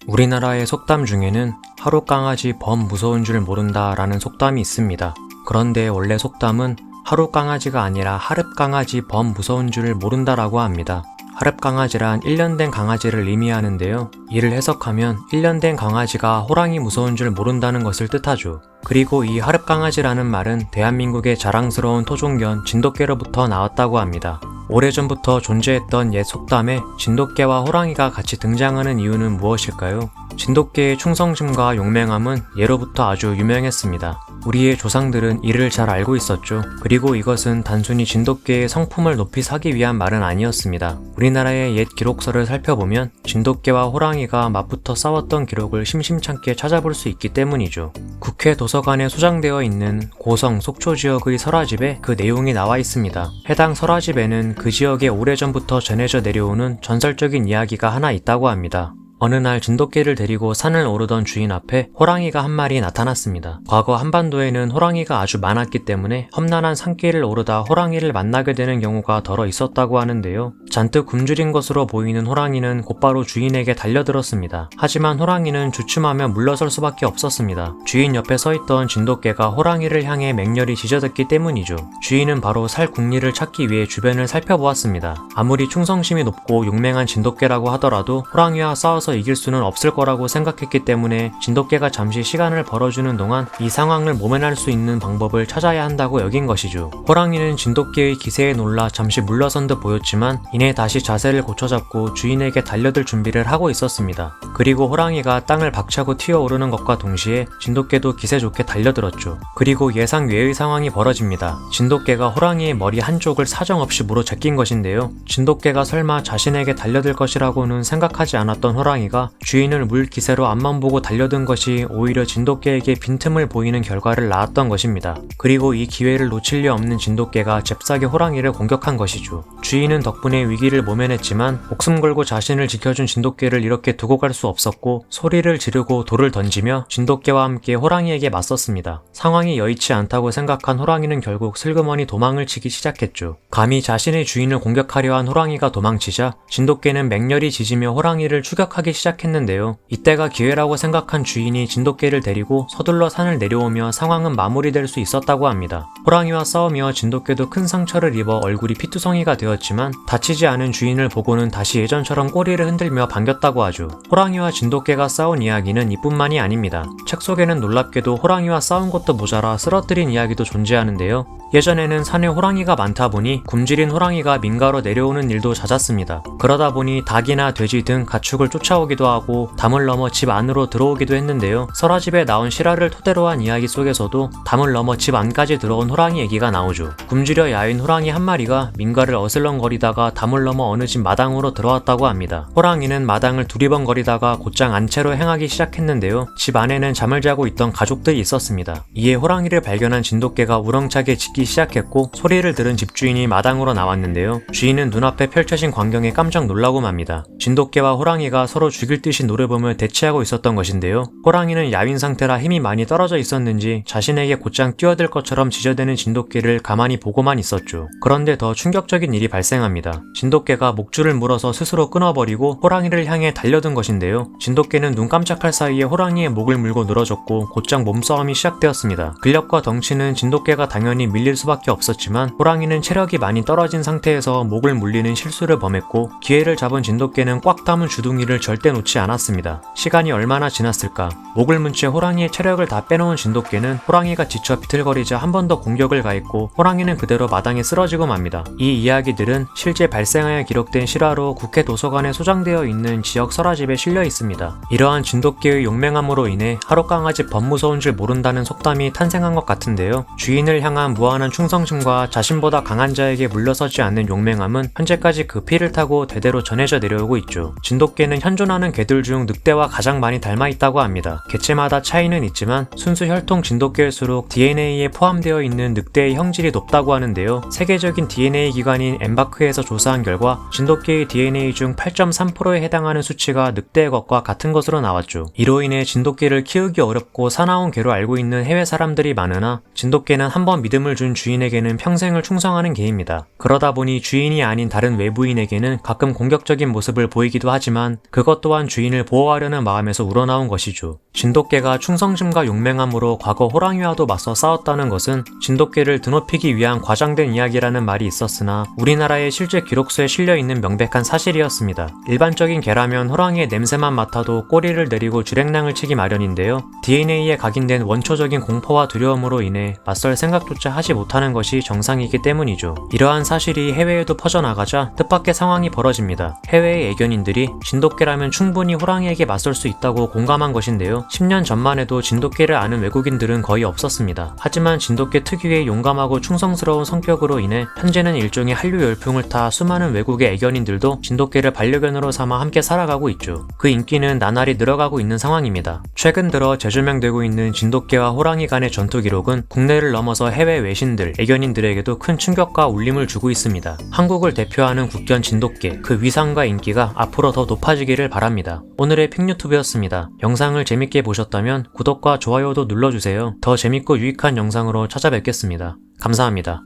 우리나라의 속담 중에는 하룻강아지 범 무서운 줄 모른다 라는 속담이 있습니다. 그런데 원래 속담은 하룻강아지가 아니라 하룻강아지 범 무서운 줄 모른다 라고 합니다. 하룻강아지란 1년 된 강아지를 의미하는데요. 이를 해석하면 1년 된 강아지가 호랑이 무서운 줄 모른다는 것을 뜻하죠. 그리고 이 하룻강아지라는 말은 대한민국의 자랑스러운 토종견 진돗개로부터 나왔다고 합니다. 오래전부터 존재했던 옛 속담에 진돗개와 호랑이가 같이 등장하는 이유는 무엇일까요? 진돗개의 충성심과 용맹함은 예로부터 아주 유명했습니다. 우리의 조상들은 이를 잘 알고 있었죠. 그리고 이것은 단순히 진돗개의 성품을 높이 사기 위한 말은 아니었습니다. 우리나라의 옛 기록서를 살펴보면 진돗개와 호랑이가 맞붙어 싸웠던 기록을 심심찮게 찾아볼 수 있기 때문이죠. 국회 도서관에 소장되어 있는 고성, 속초 지역의 설화집에 그 내용이 나와 있습니다. 해당 설화집에는 그 지역에 오래전부터 전해져 내려오는 전설적인 이야기가 하나 있다고 합니다. 어느 날 진돗개를 데리고 산을 오르던 주인 앞에 호랑이가 한 마리 나타났습니다. 과거 한반도에는 호랑이가 아주 많았기 때문에 험난한 산길을 오르다 호랑이를 만나게 되는 경우가 더러 있었다고 하는데요. 잔뜩 굶주린 것으로 보이는 호랑이는 곧바로 주인에게 달려들었습니다. 하지만 호랑이는 주춤하며 물러설 수밖에 없었습니다. 주인 옆에 서있던 진돗개가 호랑이를 향해 맹렬히 짖어댔기 때문이죠. 주인은 바로 살 궁리를 찾기 위해 주변을 살펴보았습니다. 아무리 충성심이 높고 용맹한 진돗개라고 하더라도 호랑이와 싸워서 이길 수는 없을 거라고 생각했기 때문에 진돗개가 잠시 시간을 벌어주는 동안 이 상황을 모면할 수 있는 방법을 찾아야 한다고 여긴 것이죠. 호랑이는 진돗개의 기세에 놀라 잠시 물러선 듯 보였지만 이내 다시 자세를 고쳐잡고 주인에게 달려들 준비를 하고 있었습니다. 그리고 호랑이가 땅을 박차고 튀어오르는 것과 동시에 진돗개도 기세 좋게 달려들었죠. 그리고 예상 외의 상황이 벌어집니다. 진돗개가 호랑이의 머리 한쪽을 사정없이 물어 제낀 것인데요. 진돗개가 설마 자신에게 달려들 것이라고는 생각하지 않았던 호랑이가 주인을 물 기세로 앞만 보고 달려든 것이 오히려 진돗개에게 빈틈을 보이는 결과를 낳았던 것입니다. 그리고 이 기회를 놓칠 리 없는 진돗개가 잽싸게 호랑이를 공격한 것이죠. 주인은 덕분에 위기를 모면했지만 목숨 걸고 자신을 지켜준 진돗개를 이렇게 두고 갈 수 없었고 소리를 지르고 돌을 던지며 진돗개와 함께 호랑이에게 맞섰습니다. 상황이 여의치 않다고 생각한 호랑이는 결국 슬그머니 도망을 치기 시작했죠. 감히 자신의 주인을 공격하려 한 호랑이가 도망치자 진돗개는 맹렬히 짖으며 호랑이를 추격하기 시작했는데요. 이때가 기회라고 생각한 주인이 진돗개를 데리고 서둘러 산을 내려오며 상황은 마무리될 수 있었다고 합니다. 호랑이와 싸우며 진돗개도 큰 상처를 입어 얼굴이 피투성이가 되었지만 다치지 않은 주인을 보고는 다시 예전처럼 꼬리를 흔들며 반겼다고 하죠. 호랑이와 진돗개가 싸운 이야기는 이뿐만이 아닙니다. 책 속에는 놀랍게도 호랑이와 싸운 것도 모자라 쓰러뜨린 이야기도 존재하는데요. 예전에는 산에 호랑이가 많다 보니 굶주린 호랑이가 민가로 내려오는 일도 잦았습니다. 그러다 보니 닭이나 돼지 등 가축을 쫓아오기도 하고 담을 넘어 집 안으로 들어오기도 했는데요. 설화집에 나온 실화를 토대로 한 이야기 속에서도 담을 넘어 집 안까지 들어온 호랑이 얘기가 나오죠. 굶주려 야윈 호랑이 한 마리가 민가를 어슬렁거리다가 담을 넘어 어느 집 마당으로 들어왔다고 합니다. 호랑이는 마당을 두리번거리다가 곧장 안채로 행하기 시작했는데요. 집 안에는 잠을 자고 있던 가족들이 있었습니다. 이에 호랑이를 발견한 진돗개가 우렁차게 짖기 시작했고 소리를 들은 집주인이 마당으로 나왔는데요. 주인은 눈앞에 펼쳐진 광경에 깜짝 놀라고 맙니다. 진돗개와 호랑이가 서로 죽일 듯이 노래보며 대치하고 있었던 것인데요. 호랑이는 야윈 상태라 힘이 많이 떨어져 있었는지 자신에게 곧장 뛰어들 것처럼 짖어대는 진돗개를 가만히 보고만 있었죠. 그런데 더 충격적인 일이 발생합니다. 진돗개가 목줄을 물어서 스스로 끊어버리고 호랑이를 향해 달려든 것인데요. 진돗개는 눈 깜짝할 사이에 호랑이의 목을 물고 늘어졌고 곧장 몸싸움이 시작되었습니다. 근력과 덩치는 진돗개가 당연히 밀릴 수밖에 없었지만 호랑이는 체력이 많이 떨어진 상태에서 목을 물리는 실수를 범했고 기회를 잡은 진돗개는 꽉 담은 주둥이를 절대 놓지 않았습니다. 시간이 얼마나 지났을까? 목을 문 채 호랑이의 체력을 다 빼놓은 진돗개는 호랑이가 지쳐 비틀거리자 한 번 더 공격을 가했고 호랑이는 그대로 마당에 쓰러지고 맙니다. 이 이야기들은 실제 발생하여 기록된 실화로 국회 도서관에 소장되어 있는 지역 설화집에 실려 있습니다. 이러한 진돗개의 용맹함으로 인해 하룻강아지 범 무서운 줄 모른다는 속담이 탄생한 것 같은데요. 주인을 향한 무한한 충성심과 자신보다 강한 자에게 물러서지 않는 용맹함은 현재까지 그 피를 타고 대대로 전해져 내려오고 있죠. 진돗개는 현존하는 개들 중 늑대와 가장 많이 닮아있다고 합니다. 개체마다 차이는 있지만 순수 혈통 진돗개일수록 DNA에 포함되어 있는 늑대의 형질이 높다고 하는데요. 세계적인 DNA 기관인 엠바크에서 조사한 결과 진돗개의 DNA 중 8.3%에 해당하는 수치가 늑대의 것과 같은 것으로 나왔죠. 이로 인해 진돗개를 키우기 어렵고 사나운 개로 알고 있는 해외 사람들이 많으나 진돗개는 한번 믿음을 준 주인에게는 평생을 충성하는 개입니다. 그러다 보니 주인이 아닌 다른 외부인에게는 가끔 공격적인 모습을 보이기도 하지만 그것 그것 또한 주인을 보호하려는 마음에서 우러나온 것이죠. 진돗개가 충성심과 용맹함으로 과거 호랑이와도 맞서 싸웠다는 것은 진돗개를 드높이기 위한 과장된 이야기라는 말이 있었으나 우리나라의 실제 기록서에 실려있는 명백한 사실이었습니다. 일반적인 개라면 호랑이의 냄새만 맡아도 꼬리를 내리고 주랭랑을 치기 마련인데요. DNA에 각인된 원초적인 공포와 두려움으로 인해 맞설 생각조차 하지 못하는 것이 정상이기 때문이죠. 이러한 사실이 해외에도 퍼져나가자 뜻밖의 상황이 벌어집니다. 해외의 애견인들이 진돗개라면 충분히 호랑이에게 맞설 수 있다고 공감한 것인데요. 10년 전만 해도 진돗개를 아는 외국인들은 거의 없었습니다. 하지만 진돗개 특유의 용감하고 충성스러운 성격으로 인해 현재는 일종의 한류 열풍을 타 수많은 외국의 애견인들도 진돗개를 반려견으로 삼아 함께 살아가고 있죠. 그 인기는 나날이 늘어가고 있는 상황입니다. 최근 들어 재조명되고 있는 진돗개와 호랑이 간의 전투 기록은 국내를 넘어서 해외 외신들, 애견인들에게도 큰 충격과 울림을 주고 있습니다. 한국을 대표하는 국견 진돗개, 그 위상과 인기가 앞으로 더 높아지기를 바랍니다. 오늘의 픽유튜브였습니다. 영상을 재밌게 보셨다면 구독과 좋아요도 눌러주세요. 더 재밌고 유익한 영상으로 찾아뵙겠습니다. 감사합니다.